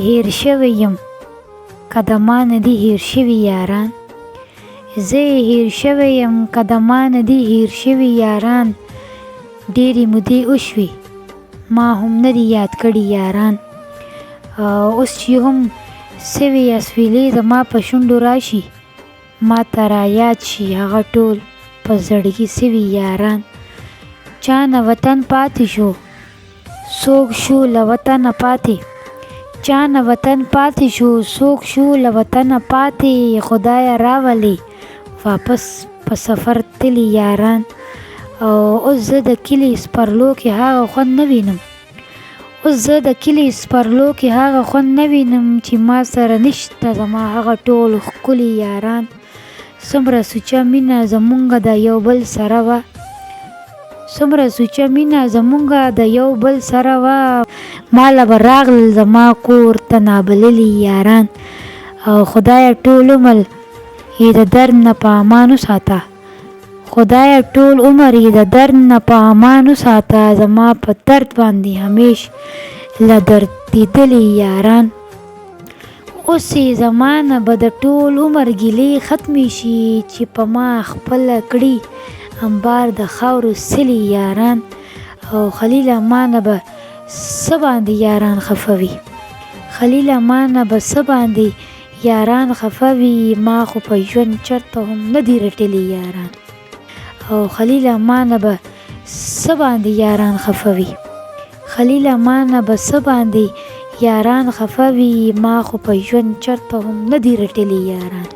هیر شوی یم که د ما نه دي هیر شوي یاران. زه هیر شوی یم که د ما نه دي هیر شوي یاران. ډېرې مودې وشوې ما هم نه دي یاد کړي یاران. اوس چې هم سوي اسویلې زما په شونډو راشي، ما ته رایاد شي هغه ټول په زړګي سوي یاران. چا نه وطن پاتې شو، څوک شو له وطنه پاتې. چا نه وطن پاتې شو، څوک شو له وطنه پاتې. خدایه راولې واپس په سفر تللي یاران. اوس زه د کلي سپرلو کې هغه خوند نه وینم. اوس زه د کلي سپرلو کې هغه خوند نه وینم چې ما سره نشته زما هغه ټول ښکلي یاران. څومره سوچه مینه زمونږ د یو بل سره وه، څومره سوچه مینه زمونږ د یو بل سره وه. ماله به راغلل زما کور ته نابللي یاران. خدایه ټول عمر یې د درد نه په امان وساته. خدایه ټول عمر یې د درد نه په امان وساته. زما په درد باندې همیش له دردېدلي یاران. اوس یې زما نه به د ټول عمر ګیلې ختمې شي چې په ما خپله کړي انبار د خاورو سلي یاران. او خلیله ما نه به څه باندې یاران خفه وي، خلیله ما نه به څه باندې یاران خفه وي. ما خو په ژوند چرته هم نه دي رټلي یاران. او خلیله ما نه به څه باندې یاران خفه وي، خلیله ما نه به څه باندې یاران خفه وي. ما خو په ژوند چرته هم نه دي رټلي یاران.